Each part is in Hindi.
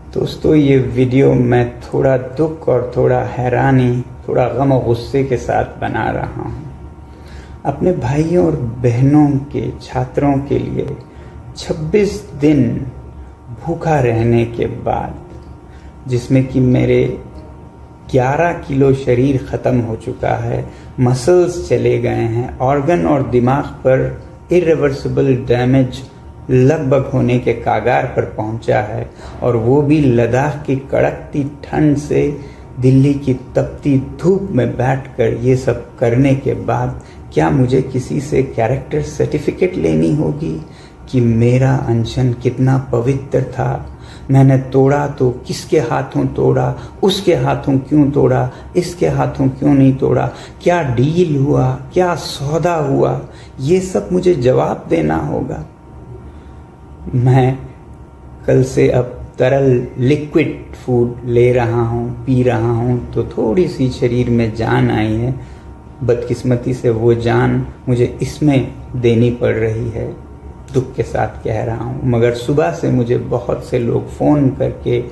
दोस्तों, ये वीडियो मैं थोड़ा दुख और थोड़ा हैरानी, थोड़ा गम और गुस्से के साथ बना रहा हूँ। अपने भाइयों और बहनों के छात्रों के लिए 26 दिन भूखा रहने के बाद, जिसमें कि मेरे 11 किलो शरीर ख़त्म हो चुका है, मसल्स चले गए हैं, ऑर्गन और दिमाग पर इरिवर्सिबल डैमेज लगभग होने के कागार पर पहुंचा है, और वो भी लद्दाख की कड़कती ठंड से दिल्ली की तपती धूप में बैठकर ये सब करने के बाद क्या मुझे किसी से कैरेक्टर सर्टिफिकेट लेनी होगी कि मेरा अनशन कितना पवित्र था? मैंने तोड़ा तो किसके हाथों तोड़ा, उसके हाथों क्यों तोड़ा, इसके हाथों क्यों नहीं तोड़ा, क्या डील हुआ, क्या सौदा हुआ, ये सब मुझे जवाब देना होगा। मैं कल से अब तरल लिक्विड फूड ले रहा हूँ, पी रहा हूँ, तो थोड़ी सी शरीर में जान आई है। बदकिस्मती से वो जान मुझे इसमें देनी पड़ रही है, दुख के साथ कह रहा हूँ। मगर सुबह से मुझे बहुत से लोग फ़ोन करके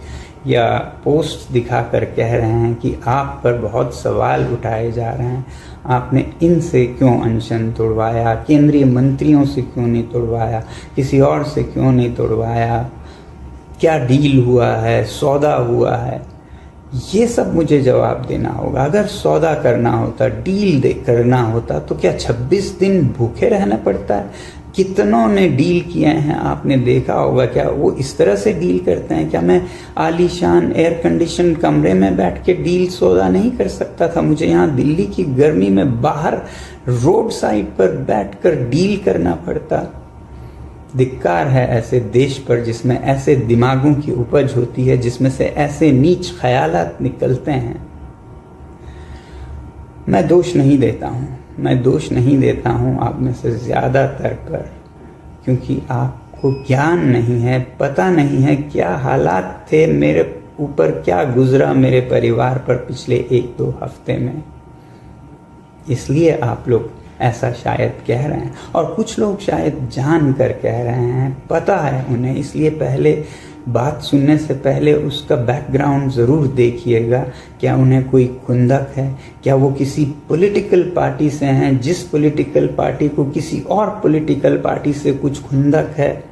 या पोस्ट दिखाकर कह रहे हैं कि आप पर बहुत सवाल उठाए जा रहे हैं, आपने इनसे क्यों अनशन तोड़वाया, केंद्रीय मंत्रियों से क्यों नहीं तोड़वाया, किसी और से क्यों नहीं तोड़वाया, क्या डील हुआ है, सौदा हुआ है। ये सब मुझे जवाब देना होगा। अगर सौदा करना होता, डील करना होता, तो क्या 26 दिन भूखे रहना पड़ता है? कितनों ने डील किए हैं, आपने देखा होगा। क्या वो इस तरह से डील करते हैं? क्या मैं आलीशान एयर कंडीशन कमरे में बैठ के डील सौदा नहीं कर सकता था? मुझे यहाँ दिल्ली की गर्मी में बाहर रोड साइड पर बैठकर डील करना पड़ता। धिक्कार है ऐसे देश पर जिसमें ऐसे दिमागों की उपज होती है, जिसमें से ऐसे नीच ख्यालात निकलते हैं। मैं दोष नहीं देता हूँ आप में से ज़्यादातर पर, क्योंकि आपको ज्ञान नहीं है, पता नहीं है क्या हालात थे मेरे ऊपर, क्या गुजरा मेरे परिवार पर पिछले 1-2 हफ्ते में। इसलिए आप लोग ऐसा शायद कह रहे हैं, और कुछ लोग शायद जान कर कह रहे हैं, पता है उन्हें। इसलिए पहले बात सुनने से पहले उसका बैकग्राउंड ज़रूर देखिएगा। क्या उन्हें कोई खुंदक है? क्या वो किसी पॉलिटिकल पार्टी से हैं, जिस पॉलिटिकल पार्टी को किसी और पॉलिटिकल पार्टी से कुछ खुंदक है?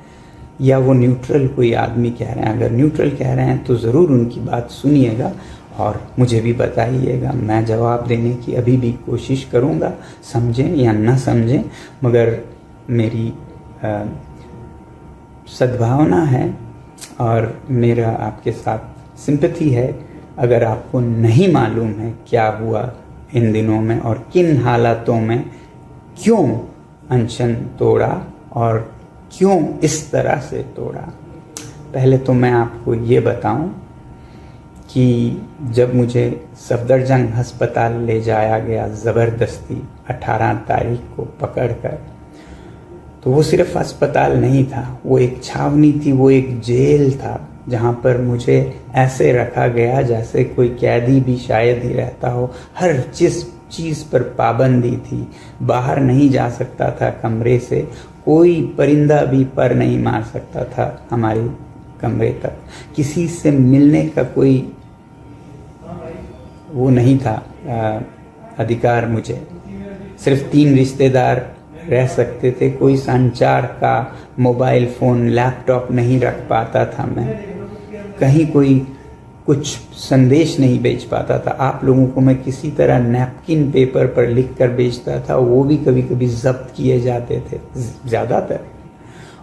या वो न्यूट्रल कोई आदमी कह रहे हैं? अगर न्यूट्रल कह रहे हैं तो ज़रूर उनकी बात सुनिएगा और मुझे भी बताइएगा। मैं जवाब देने की अभी भी कोशिश करूँगा, समझें या न समझें, मगर मेरी सद्भावना है और मेरा आपके साथ सिंपैथी है। अगर आपको नहीं मालूम है क्या हुआ इन दिनों में और किन हालातों में क्यों अनशन तोड़ा और क्यों इस तरह से तोड़ा, पहले तो मैं आपको ये बताऊं कि जब मुझे सफदरजंग अस्पताल ले जाया गया ज़बरदस्ती 18 तारीख को पकड़कर, तो वो सिर्फ अस्पताल नहीं था, वो एक छावनी थी, वो एक जेल था, जहाँ पर मुझे ऐसे रखा गया जैसे कोई कैदी भी शायद ही रहता हो। हर चीज़ पर पाबंदी थी, बाहर नहीं जा सकता था कमरे से, कोई परिंदा भी पर नहीं मार सकता था हमारे कमरे तक, किसी से मिलने का कोई वो नहीं था अधिकार। मुझे सिर्फ 3 रिश्तेदार रह सकते थे, कोई संचार का मोबाइल फ़ोन, लैपटॉप नहीं रख पाता था मैं, कहीं कोई कुछ संदेश नहीं भेज पाता था। आप लोगों को मैं किसी तरह नैपकिन पेपर पर लिख कर भेजता था, वो भी कभी कभी जब्त किए जाते थे ज़्यादातर।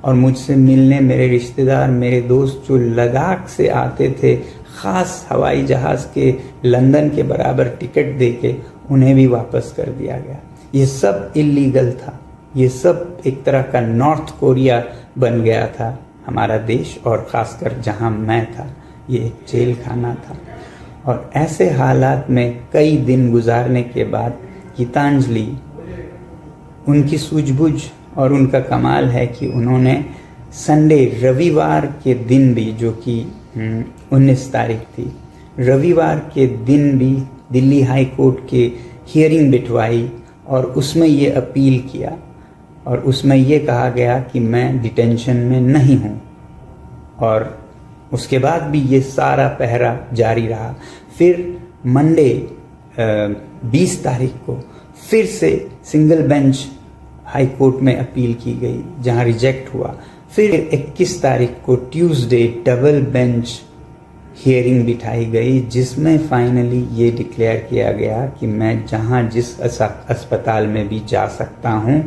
और मुझसे मिलने मेरे रिश्तेदार, मेरे दोस्त जो लद्दाख से आते थे, ख़ास हवाई जहाज़ के लंदन के बराबर टिकट देके, उन्हें भी वापस कर दिया गया। ये सब इल्लीगल था, ये सब एक तरह का नॉर्थ कोरिया बन गया था हमारा देश, और ख़ासकर जहाँ मैं था ये एक जेल खाना था। और ऐसे हालात में कई दिन गुजारने के बाद गीतांजलि, उनकी सूझबूझ और उनका कमाल है कि उन्होंने संडे, रविवार के दिन भी, जो कि 19 तारीख थी, रविवार के दिन भी दिल्ली हाई कोर्ट के हियरिंग बिठवाई और उसमें ये अपील किया और उसमें ये कहा गया कि मैं डिटेंशन में नहीं हूँ और उसके बाद भी ये सारा पहरा जारी रहा। फिर मंडे 20 तारीख को फिर से सिंगल बेंच हाई कोर्ट में अपील की गई, जहां रिजेक्ट हुआ। फिर 21 तारीख को ट्यूसडे डबल बेंच हियरिंग बिठाई गई, जिसमें फाइनली ये डिक्लेयर किया गया कि मैं जहां जिस अस्पताल में भी जा सकता हूं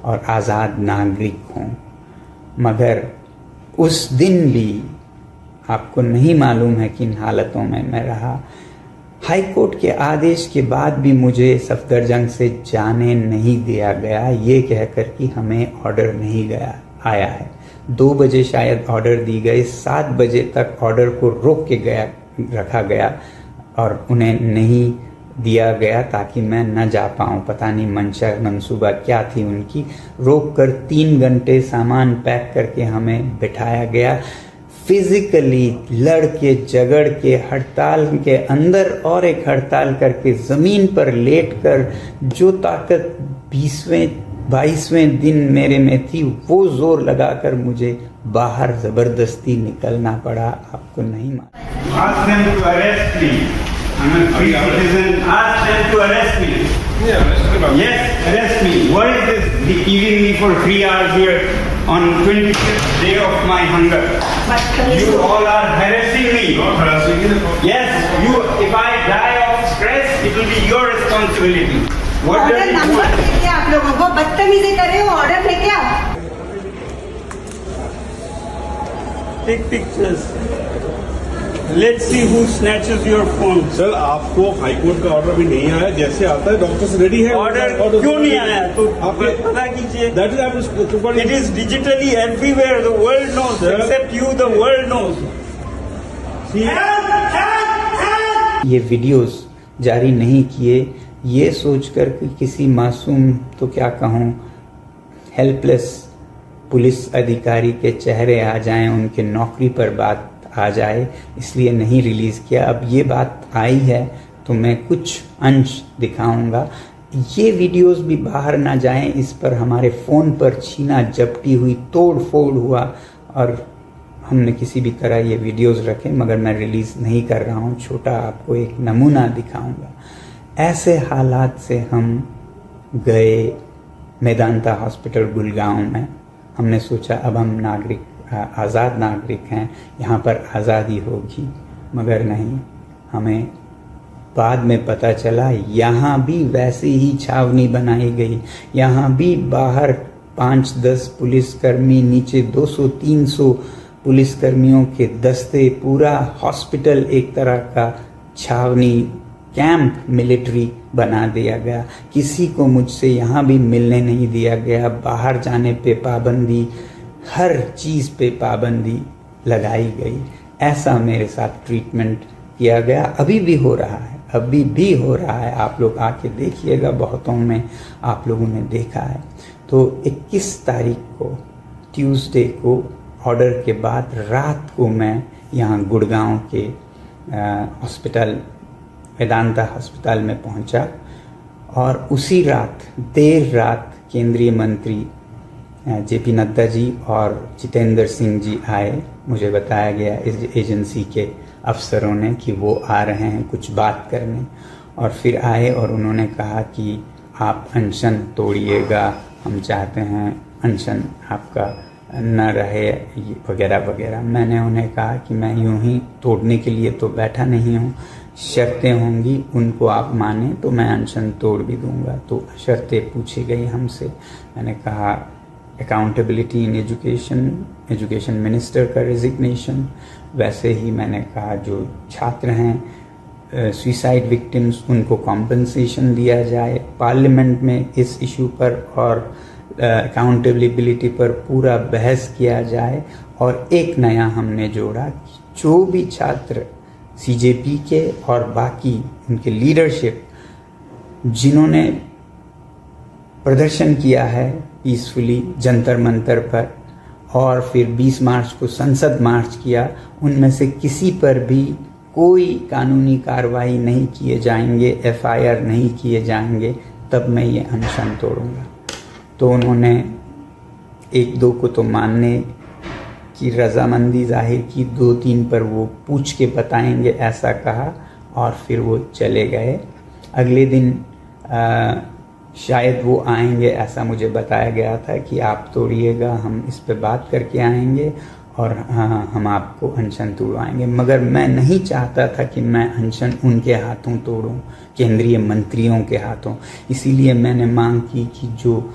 और आज़ाद नागरिक हूं। मगर उस दिन भी आपको नहीं मालूम है किन हालतों में मैं रहा। हाई कोर्ट के आदेश के बाद भी मुझे सफदरजंग से जाने नहीं दिया गया, ये कहकर कि हमें ऑर्डर नहीं आया है। 2 बजे शायद ऑर्डर दी गई, 7 बजे तक ऑर्डर को रोक के रखा गया और उन्हें नहीं दिया गया ताकि मैं न जा पाऊँ। पता नहीं मंसूबा क्या थी उनकी। रोक कर 3 घंटे सामान पैक करके हमें बिठाया गया। फिजिकली लड़ के झगड़ के हड़ताल के अंदर और एक हड़ताल करके ज़मीन पर लेट कर जो ताकत 22वें दिन मेरे में थी, वो जोर लगाकर मुझे बाहर जबरदस्ती निकलना पड़ा। आपको नहीं मालूम। Ask them to arrest me. I'm a free citizen. Ask them to arrest me. Yes, arrest me. What is this giving me for 3 hours here on 25th day of my hunger? You all are harassing me. Not harassing you. Yes, you. If I die of stress, it will be your responsibility. What order does it number want? लेके आप लोगों को बदतमीजी कर रहे हो, ऑर्डर लेके आओ। Take pictures. Let's see who snatches your phone. Sir आपको हाई कोर्ट का ऑर्डर अभी नहीं आया, जैसे आता है डॉक्टर से रेडी है। ऑर्डर क्यों नहीं आया? तो आपके पता कीजिए। दैट इज आप It is digitally everywhere. The world knows. Sir. Except you, the world knows. ये वीडियोस जारी नहीं किए, ये सोचकर कि किसी मासूम, तो क्या कहूँ, हेल्पलेस पुलिस अधिकारी के चेहरे आ जाएं, उनके नौकरी पर बात आ जाए, इसलिए नहीं रिलीज़ किया। अब ये बात आई है तो मैं कुछ अंश दिखाऊंगा। ये वीडियोस भी बाहर ना जाएं, इस पर हमारे फ़ोन पर छीना झपटी हुई, तोड़ फोड़ हुआ और हमने किसी भी तरह ये वीडियोस रखे, मगर मैं रिलीज़ नहीं कर रहा हूँ। छोटा आपको एक नमूना दिखाऊंगा। ऐसे हालात से हम गए मेदांता हॉस्पिटल गुड़गांव में। हमने सोचा अब हम आज़ाद नागरिक हैं, यहाँ पर आज़ादी होगी, मगर नहीं। हमें बाद में पता चला यहाँ भी वैसी ही छावनी बनाई गई। यहाँ भी बाहर 5-10 पुलिसकर्मी, नीचे 200-300 पुलिसकर्मियों के दस्ते, पूरा हॉस्पिटल एक तरह का छावनी, कैंप मिलिट्री बना दिया गया। किसी को मुझसे यहाँ भी मिलने नहीं दिया गया। बाहर जाने पे पाबंदी, हर चीज़ पे पाबंदी लगाई गई। ऐसा मेरे साथ ट्रीटमेंट किया गया। अभी भी हो रहा है, अभी भी हो रहा है। आप लोग आके देखिएगा, बहुतों में आप लोगों ने देखा है। तो 21 तारीख को ट्यूसडे को ऑर्डर के बाद रात को मैं यहाँ गुड़गांव के हॉस्पिटल वेदांता अस्पताल में पहुंचा और उसी रात देर रात केंद्रीय मंत्री जेपी नड्डा जी और जितेंद्र सिंह जी आए। मुझे बताया गया इस एजेंसी के अफसरों ने कि वो आ रहे हैं कुछ बात करने, और फिर आए और उन्होंने कहा कि आप अनशन तोड़िएगा, हम चाहते हैं अनशन आपका न रहे, वगैरह वगैरह। मैंने उन्हें कहा कि मैं यूं ही तोड़ने के लिए तो बैठा नहीं हूँ, शर्तें होंगी, उनको आप माने तो मैं अनशन तोड़ भी दूंगा। तो शर्तें पूछी गई हमसे। मैंने कहा अकाउंटेबिलिटी इन एजुकेशन मिनिस्टर का रेजिग्नेशन। वैसे ही मैंने कहा जो छात्र हैं सुसाइड विक्टिम्स, उनको कॉम्पनसेशन दिया जाए। पार्लियामेंट में इस इशू पर और अकाउंटेबिलिटी पर पूरा बहस किया जाए। और एक नया हमने जोड़ा, जो भी छात्र सीजेपी के और बाकी उनके लीडरशिप जिन्होंने प्रदर्शन किया है पीसफुली जंतर मंतर पर, और फिर 20 मार्च को संसद मार्च किया, उनमें से किसी पर भी कोई कानूनी कार्रवाई नहीं किए जाएंगे, एफआईआर नहीं किए जाएंगे, तब मैं ये अनशन तोड़ूंगा। तो उन्होंने 1-2 को तो मानने की रजामंदी जाहिर की, 2-3 पर वो पूछ के बताएंगे ऐसा कहा और फिर वो चले गए। अगले दिन शायद वो आएंगे ऐसा मुझे बताया गया था कि आप तोड़िएगा, हम इस पे बात करके आएंगे और हम आपको अनशन तोड़वाएंगे। मगर मैं नहीं चाहता था कि मैं अनशन उनके हाथों तोड़ूं, केंद्रीय मंत्रियों के हाथों। इसीलिए मैंने मांग की कि जो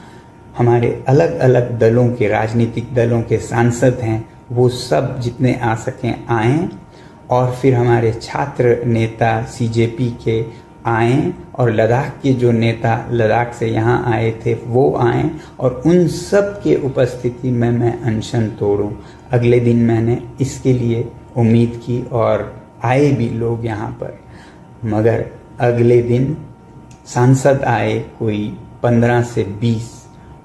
हमारे अलग अलग दलों के, राजनीतिक दलों के सांसद हैं वो सब जितने आ सकें आएं और फिर हमारे छात्र नेता सीजेपी के आएं और लद्दाख के जो नेता लद्दाख से यहाँ आए थे वो आएं और उन सब के उपस्थिति में मैं अनशन तोड़ूं। अगले दिन मैंने इसके लिए उम्मीद की और आए भी लोग यहाँ पर। मगर अगले दिन सांसद आए कोई 15 से 20,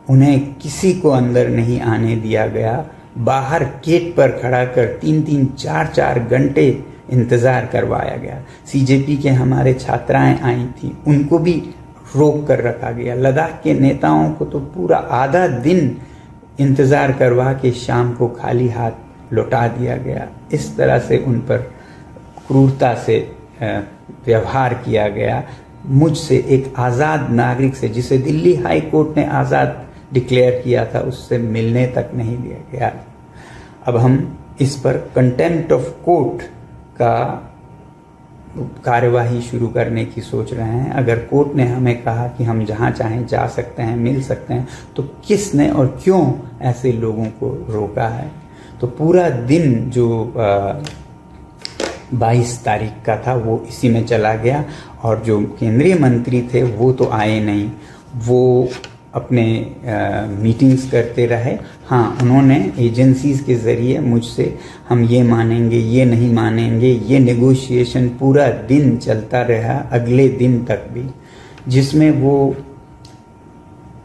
उन्हें किसी को अंदर नहीं आने दिया गया। बाहर गेट पर खड़ा कर 3-3, 4-4 घंटे इंतज़ार करवाया गया। सीजेपी के हमारे छात्राएं आई थी, उनको भी रोक कर रखा गया। लद्दाख के नेताओं को तो पूरा आधा दिन इंतज़ार करवा के शाम को खाली हाथ लौटा दिया गया। इस तरह से उन पर क्रूरता से व्यवहार किया गया। मुझसे, एक आज़ाद नागरिक से, जिसे दिल्ली हाई कोर्ट ने आज़ाद डिक्लेयर किया था, उससे मिलने तक नहीं दिया गया। अब हम इस पर कंटेम्प्ट ऑफ कोर्ट का कार्यवाही शुरू करने की सोच रहे हैं। अगर कोर्ट ने हमें कहा कि हम जहां चाहें जा सकते हैं, मिल सकते हैं, तो किसने और क्यों ऐसे लोगों को रोका है? तो पूरा दिन जो 22 तारीख का था वो इसी में चला गया और जो केंद्रीय मंत्री थे वो तो आए नहीं, वो अपने मीटिंग्स करते रहे। हाँ, उन्होंने एजेंसीज के ज़रिए मुझसे हम ये मानेंगे, ये नहीं मानेंगे, ये नेगोशिएशन पूरा दिन चलता रहा, अगले दिन तक भी, जिसमें वो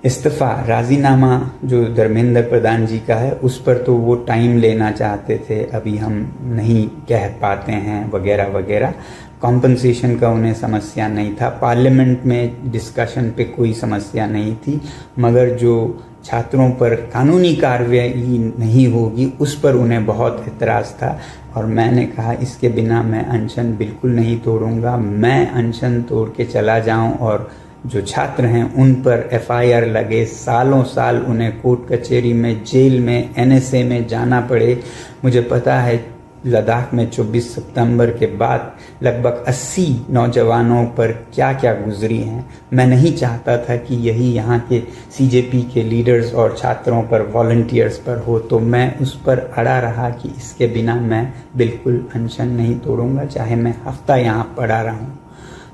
इस्तीफ़ा, राज़ीनामा जो धर्मेंद्र प्रधान जी का है उस पर तो वो टाइम लेना चाहते थे, अभी हम नहीं कह पाते हैं वगैरह वगैरह। कॉम्पनसेशन का उन्हें समस्या नहीं था, पार्लियामेंट में डिस्कशन पे कोई समस्या नहीं थी, मगर जो छात्रों पर कानूनी कार्रवाई नहीं होगी उस पर उन्हें बहुत एतराज़ था। और मैंने कहा इसके बिना मैं अनशन बिल्कुल नहीं तोड़ूंगा। मैं अनशन तोड़ के चला जाऊं और जो छात्र हैं उन पर FIR लगे, सालों साल उन्हें कोर्ट कचहरी में, जेल में, NSA में जाना पड़े। मुझे पता है लद्दाख में 24 सितंबर के बाद लगभग 80 नौजवानों पर क्या क्या गुजरी हैं। मैं नहीं चाहता था कि यही यहाँ के CJP के लीडर्स और छात्रों पर, वॉलंटियर्स पर हो, तो मैं उस पर अड़ा रहा कि इसके बिना मैं बिल्कुल अनशन नहीं तोड़ूंगा, चाहे मैं हफ्ता यहाँ पड़ा रहूँ।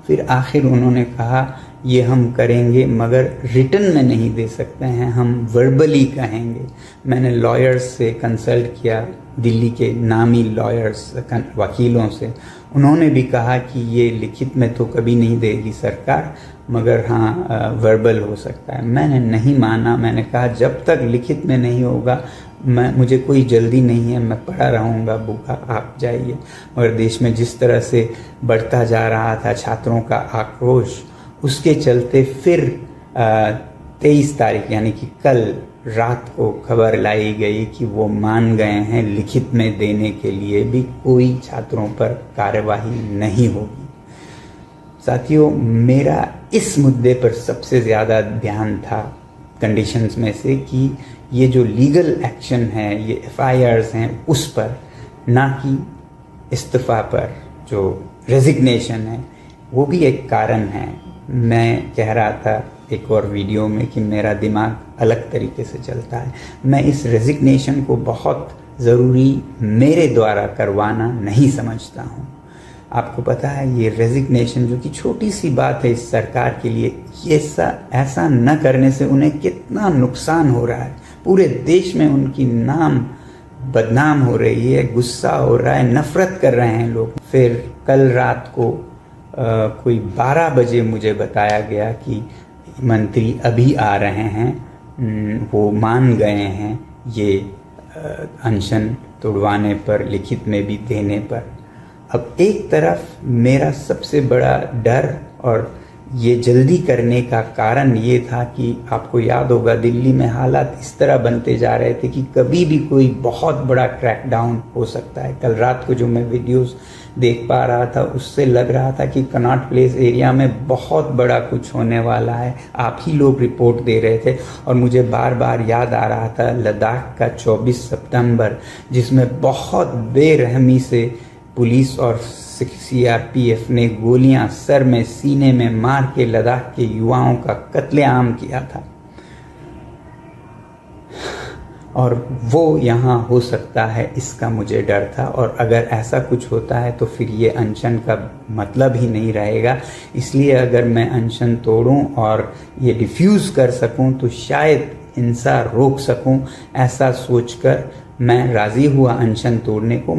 फिर आखिर उन्होंने कहा ये हम करेंगे मगर रिटन में नहीं दे सकते हैं, हम वर्बली कहेंगे। मैंने लॉयर्स से कंसल्ट किया, दिल्ली के नामी लॉयर्स, वकीलों से। उन्होंने भी कहा कि ये लिखित में तो कभी नहीं देगी सरकार, मगर हाँ वर्बल हो सकता है। मैंने नहीं माना, मैंने कहा जब तक लिखित में नहीं होगा मुझे कोई जल्दी नहीं है, मैं पड़ा रहूँगा भूखा, आप जाइए। और देश में जिस तरह से बढ़ता जा रहा था छात्रों का आक्रोश, उसके चलते फिर 23 तारीख यानी कि कल रात को खबर लाई गई कि वो मान गए हैं लिखित में देने के लिए भी कोई छात्रों पर कार्यवाही नहीं होगी। साथियों, मेरा इस मुद्दे पर सबसे ज़्यादा ध्यान था कंडीशंस में से कि ये जो लीगल एक्शन है, ये FIRs हैं उस पर, ना कि इस्तीफ़ा पर। जो रेजिग्नेशन है वो भी एक कारण है। मैं कह रहा था एक और वीडियो में कि मेरा दिमाग अलग तरीके से चलता है। मैं इस रेजिग्नेशन को बहुत ज़रूरी मेरे द्वारा करवाना नहीं समझता हूँ। आपको पता है ये रेजिग्नेशन जो कि छोटी सी बात है इस सरकार के लिए, ये ऐसा न करने से उन्हें कितना नुकसान हो रहा है। पूरे देश में उनकी नाम बदनाम हो रही है, गुस्सा हो रहा है, नफरत कर रहे हैं लोग। फिर कल रात को कोई 12 बजे मुझे बताया गया कि मंत्री अभी आ रहे हैं, वो मान गए हैं ये अनशन तोड़वाने पर, लिखित में भी देने पर। अब एक तरफ मेरा सबसे बड़ा डर और ये जल्दी करने का कारण ये था कि आपको याद होगा दिल्ली में हालात इस तरह बनते जा रहे थे कि कभी भी कोई बहुत बड़ा क्रैकडाउन हो सकता है। कल रात को जो मैं वीडियोस देख पा रहा था उससे लग रहा था कि कनॉट प्लेस एरिया में बहुत बड़ा कुछ होने वाला है। आप ही लोग रिपोर्ट दे रहे थे और मुझे बार बार याद आ रहा था लद्दाख का 24 सितंबर, जिसमें बहुत बेरहमी से पुलिस और सीआरपीएफ ने गोलियां सर में सीने में मार के लद्दाख के युवाओं का कत्लेआम किया था। और वो यहाँ हो सकता है, इसका मुझे डर था। और अगर ऐसा कुछ होता है तो फिर ये अनशन का मतलब ही नहीं रहेगा। इसलिए अगर मैं अनशन तोड़ूं और ये डिफ्यूज़ कर सकूं तो शायद हिंसा रोक सकूं। ऐसा सोचकर मैं राज़ी हुआ अनशन तोड़ने को।